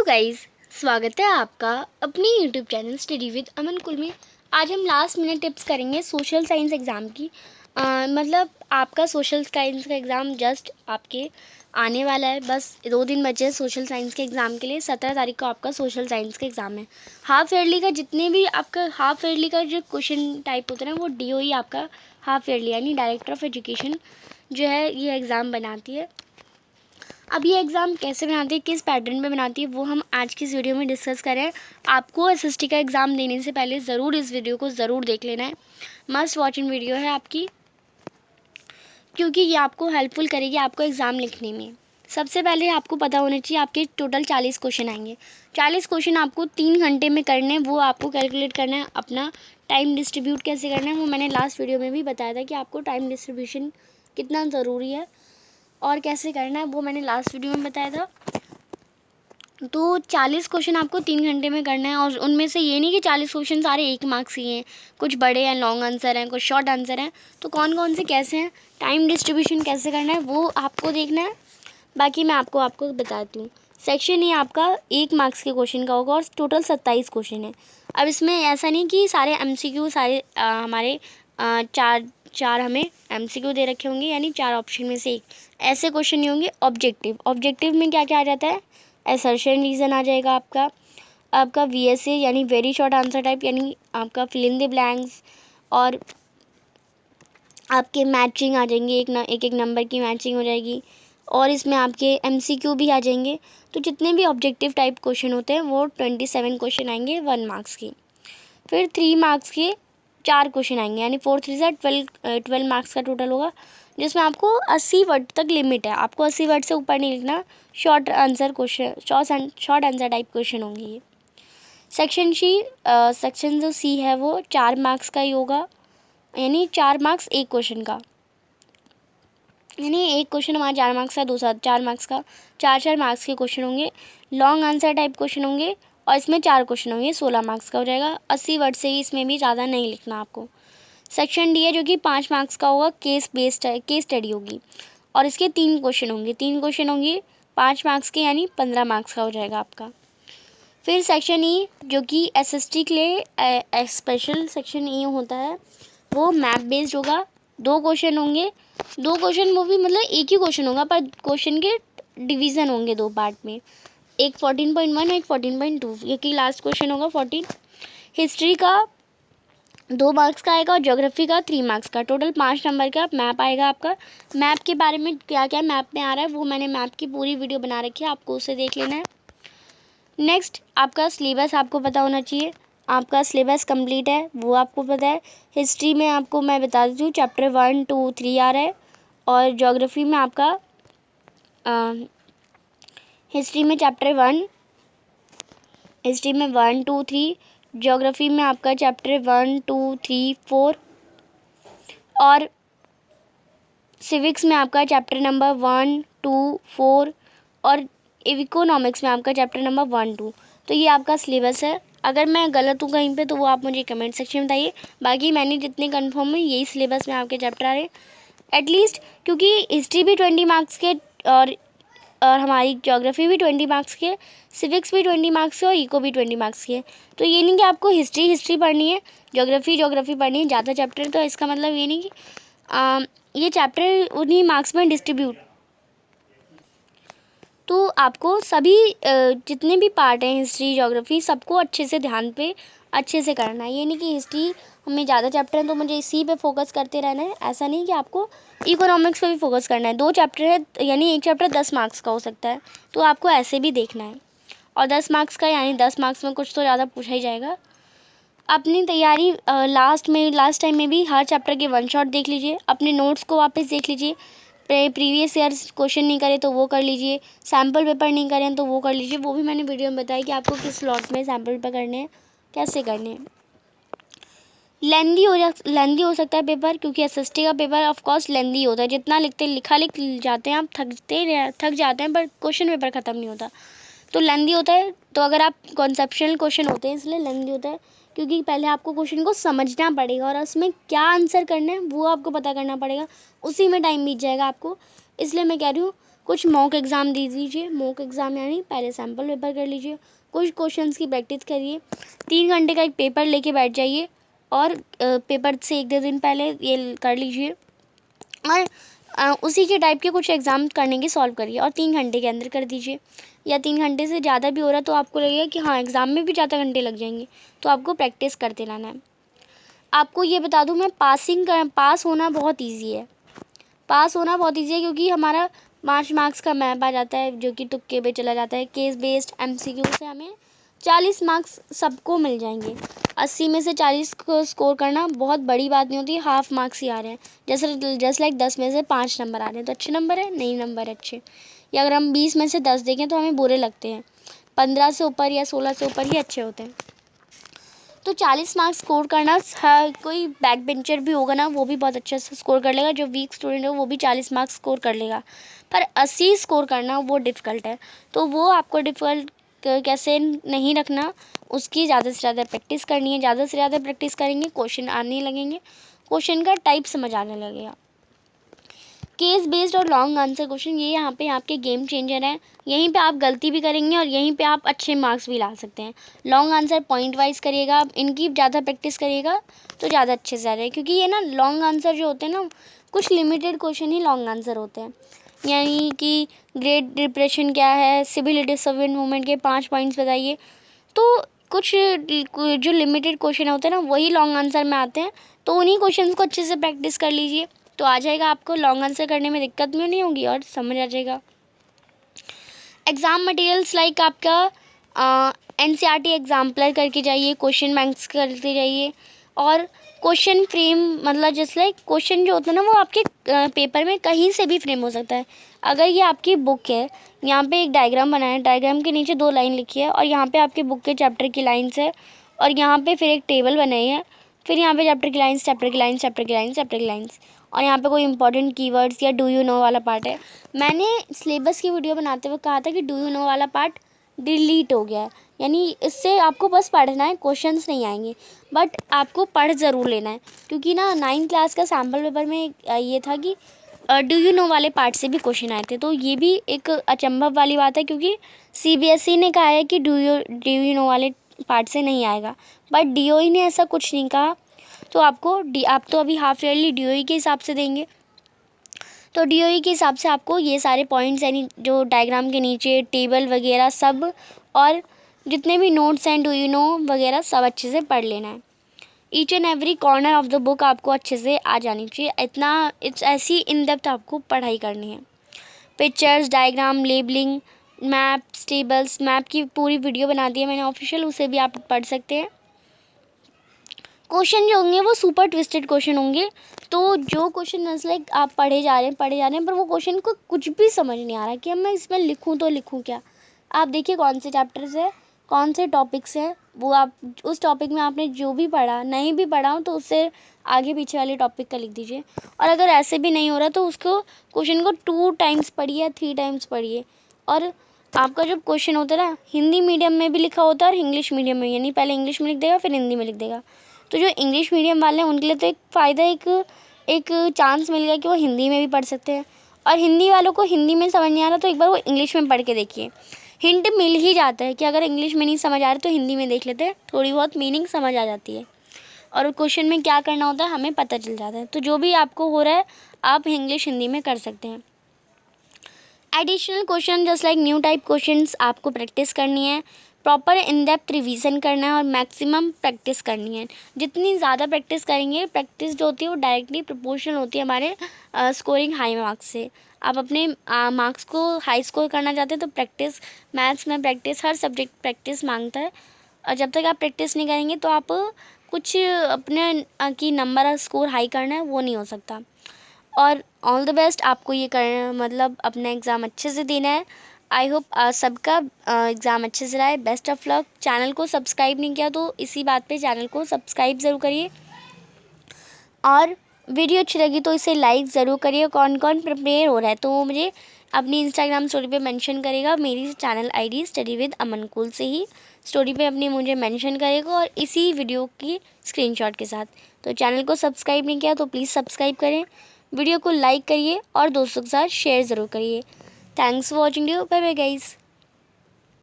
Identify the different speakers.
Speaker 1: Guys, स्वागत है आपका अपनी यूट्यूब चैनल स्टडी विद अमन कुल में। आज हम लास्ट मिनट टिप्स करेंगे सोशल साइंस एग्ज़ाम की। मतलब आपका सोशल साइंस का एग्ज़ाम जस्ट आपके आने वाला है। बस 2 दिन बचे हैं सोशल साइंस के एग्ज़ाम के लिए। 17 तारीख को आपका सोशल साइंस का एग्ज़ाम है। हाफ ईयरली का जितने भी आपका हाफ ईयरली का जो क्वेश्चन टाइप होता है ना, वो DOE आपका हाफ ईयरली यानी डायरेक्टर ऑफ एजुकेशन जो है ये एग्ज़ाम बनाती है। अब ये एग्ज़ाम कैसे बनाती है, किस पैटर्न में बनाती है, वो हम आज की इस वीडियो में डिस्कस करें। आपको SST का एग्ज़ाम देने से पहले ज़रूर इस वीडियो को ज़रूर देख लेना है। मस्ट वॉचिंग वीडियो है आपकी, क्योंकि ये आपको हेल्पफुल करेगी आपको एग्ज़ाम लिखने में। सबसे पहले आपको पता होना चाहिए आपके टोटल 40 क्वेश्चन आएंगे। 40 क्वेश्चन आपको 3 घंटे में करने हैं। वो आपको कैलकुलेट करना है, अपना टाइम डिस्ट्रीब्यूट कैसे करना है वो मैंने लास्ट वीडियो में भी बताया था कि आपको टाइम डिस्ट्रीब्यूशन कितना ज़रूरी है और कैसे करना है, वो मैंने लास्ट वीडियो में बताया था। तो 40 क्वेश्चन आपको 3 घंटे में करना है, और उनमें से ये नहीं कि 40 क्वेश्चन सारे 1 मार्क्स ही हैं। कुछ बड़े हैं, लॉन्ग आंसर हैं, कुछ शॉर्ट आंसर हैं। तो कौन कौन से कैसे हैं, टाइम डिस्ट्रीब्यूशन कैसे करना है, वो आपको देखना है। बाकी मैं आपको बताती हूँ। सेक्शन ये आपका 1 मार्क्स के क्वेश्चन का होगा और टोटल 27 क्वेश्चन है। अब इसमें ऐसा नहीं कि सारे MCQ सारे हमारे चार हमें MCQ दे रखे होंगे, यानी 4 ऑप्शन में से एक ऐसे क्वेश्चन नहीं होंगे। ऑब्जेक्टिव में क्या क्या आ जाता है, असर्शन रीज़न आ जाएगा आपका VSA यानी वेरी शॉर्ट आंसर टाइप, यानी आपका फिल इन द ब्लैंक्स, और आपके मैचिंग आ जाएंगे, एक नंबर की मैचिंग हो जाएगी, और इसमें आपके MCQ भी आ जाएंगे। तो जितने भी ऑब्जेक्टिव टाइप क्वेश्चन होते हैं वो 27 क्वेश्चन आएंगे 1 मार्क्स के। फिर 3 मार्क्स के 4 क्वेश्चन आएंगे, यानी 4 3 से 12 मार्क्स का टोटल होगा, जिसमें आपको 80 वर्ड तक लिमिट है। आपको 80 वर्ड से ऊपर नहीं लिखना। शॉर्ट आंसर टाइप क्वेश्चन होंगे ये। सेक्शन जो C है वो 4 मार्क्स का ही होगा, यानी 4 मार्क्स एक क्वेश्चन का, यानी एक क्वेश्चन हमारा 4 मार्क्स का, दूसरा 4 मार्क्स का, 4 मार्क्स के क्वेश्चन होंगे। लॉन्ग आंसर टाइप क्वेश्चन होंगे और इसमें 4 क्वेश्चन होंगे, 16 मार्क्स का हो जाएगा। 80 वर्ड से ही इसमें भी ज़्यादा नहीं लिखना आपको। सेक्शन D है जो कि 5 मार्क्स का होगा, केस स्टडी होगी, और इसके 3 क्वेश्चन होंगे 5 मार्क्स के, यानी 15 मार्क्स का हो जाएगा आपका। फिर सेक्शन E जो कि SST के लिए स्पेशल सेक्शन E होता है, वो मैप बेस्ड होगा। 2 क्वेश्चन होंगे, 2 क्वेश्चन वो भी मतलब एक ही क्वेश्चन होगा, पर क्वेश्चन के डिवीज़न होंगे 2 पार्ट में, एक 14.1 एक 14.2, ये कि लास्ट क्वेश्चन होगा 14। हिस्ट्री का 2 मार्क्स का आएगा और ज्योग्राफी का 3 मार्क्स का, टोटल 5 नंबर का मैप आएगा आपका। मैप के बारे में क्या क्या मैप में आ रहा है वो मैंने मैप की पूरी वीडियो बना रखी है, आपको उसे देख लेना है। नेक्स्ट आपका सिलेबस आपको पता होना चाहिए, आपका सिलेबस कंप्लीट है वो आपको पता है। हिस्ट्री में आपको मैं बता देती हूँ, चैप्टर 1 2 3 आ रहा है, और ज्योग्राफी में आपका हिस्ट्री में 1 2 3, ज्योग्राफी में आपका चैप्टर 1 2 3 4, और सिविक्स में आपका चैप्टर नंबर 1 2 4, और इकोनॉमिक्स में आपका चैप्टर नंबर 1 2। तो ये आपका सिलेबस है। अगर मैं गलत हूँ कहीं पे तो वो आप मुझे कमेंट सेक्शन में बताइए। बाकी मैंने जितने कंफर्म है यही सिलेबस में आपके चैप्टर आ रहे हैं एटलीस्ट, क्योंकि हिस्ट्री भी 20 मार्क्स के, और हमारी ज्योग्राफी भी 20 मार्क्स के, सिविक्स भी 20 मार्क्स के, और इको भी 20 मार्क्स के। तो ये नहीं कि आपको हिस्ट्री पढ़नी है, ज्योग्राफी पढ़नी है ज़्यादा चैप्टर, तो इसका मतलब ये नहीं कि ये चैप्टर उन्हीं मार्क्स में डिस्ट्रीब्यूट। तो आपको सभी जितने भी पार्ट हैं हिस्ट्री ज्योग्राफी सबको अच्छे से ध्यान पे अच्छे से करना है। ये नहीं कि हिस्ट्री हमें ज़्यादा चैप्टर हैं तो मुझे इसी पे फोकस करते रहना है, ऐसा नहीं कि आपको इकोनॉमिक्स पे भी फोकस करना है। 2 चैप्टर है, यानी एक चैप्टर 10 मार्क्स का हो सकता है, तो आपको ऐसे भी देखना है। और 10 मार्क्स का यानी 10 मार्क्स में कुछ तो ज़्यादा पूछा ही जाएगा। अपनी तैयारी लास्ट टाइम में भी हर चैप्टर के 1 शॉट देख लीजिए, अपने नोट्स को वापस देख लीजिए, प्रीवियस ईयर क्वेश्चन नहीं करे तो वो कर लीजिए, सैम्पल पेपर नहीं करें तो वो कर लीजिए। वो भी मैंने वीडियो में बताया कि आपको किस स्लॉट में सैम्पल पेपर करने हैं, कैसे करने हैं। लेंदी हो सकता है पेपर, क्योंकि SST का पेपर ऑफ कोर्स लेंदी होता है। जितना लिख जाते हैं आप थक जाते हैं, पर क्वेश्चन पेपर ख़त्म नहीं होता, तो लेंदी होता है। तो अगर आप कॉन्सेप्शनल क्वेश्चन होते हैं इसलिए लेंदी होता है, क्योंकि पहले आपको क्वेश्चन को समझना पड़ेगा और उसमें क्या आंसर करना है वो आपको पता करना पड़ेगा, उसी में टाइम बीत जाएगा आपको। इसलिए मैं कह रही हूँ कुछ मॉक एग्ज़ाम दे दीजिए। मॉक एग्ज़ाम यानी पहले सैम्पल पेपर कर लीजिए, कुछ क्वेश्चंस की प्रैक्टिस करिए। 3 घंटे का एक पेपर लेके बैठ जाइए और पेपर से 1-2 दिन पहले ये कर लीजिए और उसी के टाइप के कुछ एग्ज़ाम करने के सॉल्व करिए और 3 घंटे के अंदर कर दीजिए। या 3 घंटे से ज़्यादा भी हो रहा है तो आपको लगेगा कि हाँ एग्ज़ाम में भी ज़्यादा घंटे लग जाएंगे, तो आपको प्रैक्टिस करते रहना है। आपको ये बता दूँ मैं, पास होना बहुत ईजी है। पास होना बहुत ईजी है क्योंकि हमारा 5 मार्क्स का मैप आ जाता है जो कि तुक्के पे चला जाता है। केस बेस्ड MCQ से हमें 40 मार्क्स सबको मिल जाएंगे। 80 में से 40 को स्कोर करना बहुत बड़ी बात नहीं होती, हाफ मार्क्स ही आ रहे हैं। जस्ट लाइक 10 में से 5 नंबर आ रहे हैं तो अच्छे नंबर है, नहीं नंबर अच्छे। या अगर हम 20 में से 10 देखें तो हमें बुरे लगते हैं। 15 से ऊपर या 16 से ऊपर ही अच्छे होते हैं। तो 40 मार्क्स स्कोर करना, कोई बैक बेंचर भी होगा ना वो भी बहुत अच्छा से स्कोर कर लेगा। जो वीक स्टूडेंट है वो भी 40 मार्क्स स्कोर कर लेगा, पर 80 स्कोर करना वो डिफ़िकल्ट है। तो वो आपको डिफ़िकल्ट कैसे नहीं रखना, उसकी ज़्यादा से ज़्यादा प्रैक्टिस करनी है। ज़्यादा से ज़्यादा प्रैक्टिस करेंगे, क्वेश्चन आने लगेंगे, क्वेश्चन का टाइप समझ आने लगेगा। केस बेस्ड और लॉन्ग आंसर क्वेश्चन, ये यहाँ पे आपके गेम चेंजर हैं। यहीं पे आप गलती भी करेंगे और यहीं पे आप अच्छे मार्क्स भी ला सकते हैं। लॉन्ग आंसर पॉइंट वाइज करिएगा आप, इनकी ज़्यादा प्रैक्टिस करिएगा तो ज़्यादा अच्छे से आ जाए। क्योंकि ये ना लॉन्ग आंसर जो होते हैं ना, कुछ लिमिटेड क्वेश्चन ही लॉन्ग आंसर होते हैं। यानी कि ग्रेट डिप्रेशन क्या है, सिविल डिसोविएंट मूवमेंट के 5 पॉइंट्स बताइए। तो कुछ जो लिमिटेड क्वेश्चन होते हैं ना वही लॉन्ग आंसर में आते हैं, तो उन्हीं क्वेश्चंस को अच्छे से प्रैक्टिस कर लीजिए तो आ जाएगा। आपको लॉन्ग आंसर करने में दिक्कत भी नहीं होगी और समझ आ जाएगा। एग्ज़ाम मटेरियल्स लाइक आपका NCERT एग्जाम्पलर करके जाइए, क्वेश्चन बैंक्स करते जाइए और क्वेश्चन फ्रेम, मतलब जस्ट लाइक क्वेश्चन जो होता है ना वो आपके पेपर में कहीं से भी फ्रेम हो सकता है। अगर ये आपकी बुक है, यहाँ पे एक डायग्राम बना है, डायग्राम के नीचे 2 लाइन लिखी है और यहाँ पे आपके बुक के चैप्टर की लाइन्स है और यहाँ पे फिर एक टेबल बनाई है, फिर यहाँ पे चैप्टर की लाइन्स, चैप्टर की लाइन्स, चैप्टर की लाइन्स, चैप्टर की लाइन्स और यहाँ पे कोई इंपॉर्टेंट कीवर्ड्स या डू यू नो वाला पार्ट है। मैंने सिलेबस की वीडियो बनाते हुए कहा था कि डू यू नो वाला पार्ट डिलीट हो गया है, यानी इससे आपको बस पढ़ना है, क्वेश्चंस नहीं आएंगे, बट आपको पढ़ ज़रूर लेना है। क्योंकि ना 9th क्लास का सैम्पल पेपर में ये था कि डू यू नो वाले पार्ट से भी क्वेश्चन आए थे। तो ये भी एक अचंभव वाली बात है क्योंकि CBSE ने कहा है कि डू यू नो वाले पार्ट से नहीं आएगा, बट DOE ने ऐसा कुछ नहीं कहा। तो आप तो अभी हाफ ईयरली DOE के हिसाब से देंगे, तो DOE के हिसाब से आपको ये सारे पॉइंट्स यानी जो डायग्राम के नीचे टेबल वगैरह सब और जितने भी नोट्स हैं डू यू नो वगैरह सब अच्छे से पढ़ लेना है। Each and every corner of the book आपको अच्छे से आ जानी चाहिए। ऐसी इन डेप्थ आपको पढ़ाई करनी है। Pictures, diagram, labelling, maps, tables, map की पूरी वीडियो बना दी है मैंने ऑफिशियल, उसे भी आप पढ़ सकते हैं। क्वेश्चन जो होंगे वो सुपर ट्विस्टेड क्वेश्चन होंगे। तो जो क्वेश्चन लाइक आप पढ़े जा रहे हैं पर वो क्वेश्चन को कुछ भी समझ नहीं आ रहा कि अब मैं इसमें लिखूँ तो लिखूँ क्या। आप देखिए कौन से चैप्टर्स है, कौन से टॉपिक्स हैं, वो आप उस टॉपिक में आपने जो भी पढ़ा, नहीं भी पढ़ा हो तो उससे आगे पीछे वाले टॉपिक का लिख दीजिए। और अगर ऐसे भी नहीं हो रहा तो उसको क्वेश्चन को 2 टाइम्स पढ़िए या 3 टाइम्स पढ़िए। और आपका जो क्वेश्चन होता है ना, हिंदी मीडियम में भी लिखा होता है और इंग्लिश मीडियम में, यानी पहले इंग्लिश में लिख देगा फिर हिंदी में लिख देगा। तो जो इंग्लिश मीडियम वाले हैं उनके लिए तो एक फ़ायदा, एक चांस मिल गया कि वो हिंदी में भी पढ़ सकते हैं। और हिंदी वालों को हिंदी में समझ नहीं आ रहा तो एक बार वो इंग्लिश में पढ़ के देखिए, हिंट मिल ही जाता है कि अगर इंग्लिश में नहीं समझ आ रहा तो हिंदी में देख लेते हैं, थोड़ी बहुत मीनिंग समझ आ जाती है और क्वेश्चन में क्या करना होता है हमें पता चल जाता है। तो जो भी आपको हो रहा है आप इंग्लिश हिंदी में कर सकते हैं। Additional question just like new type questions आपको प्रैक्टिस करनी है, प्रॉपर इन डेप्थ रिवीजन करना है और मैक्सिमम प्रैक्टिस करनी है। जितनी ज़्यादा प्रैक्टिस करेंगे, प्रैक्टिस जो होती है वो डायरेक्टली प्रोपोर्शनल होती है हमारे स्कोरिंग हाई मार्क्स से। आप अपने मार्क्स को हाई स्कोर करना चाहते हैं तो प्रैक्टिस, मैथ्स में प्रैक्टिस, हर सब्जेक्ट प्रैक्टिस मांगता है। और जब तक आप प्रैक्टिस नहीं करेंगे तो आप कुछ अपने की नंबर स्कोर हाई करना है वो नहीं हो सकता। और ऑल द बेस्ट, आपको ये करना मतलब अपना एग्ज़ाम अच्छे से देना है। आई होप सबका एग्ज़ाम अच्छे से रहा है। Best of luck. चैनल को सब्सक्राइब नहीं किया तो इसी बात पे चैनल को सब्सक्राइब ज़रूर करिए और वीडियो अच्छी लगी तो इसे लाइक ज़रूर करिए। कौन कौन प्रिपेयर हो रहा है तो वो मुझे अपनी इंस्टाग्राम स्टोरी पे मेंशन करेगा, मेरी channel ID study with Aman cool से ही स्टोरी पे अपनी मुझे मेंशन करेगा और इसी वीडियो की स्क्रीनशॉट के साथ। तो चैनल को सब्सक्राइब नहीं किया तो प्लीज़ सब्सक्राइब करें, वीडियो को लाइक करिए और दोस्तों के साथ शेयर ज़रूर करिए। Thanks for watching you, bye bye guys.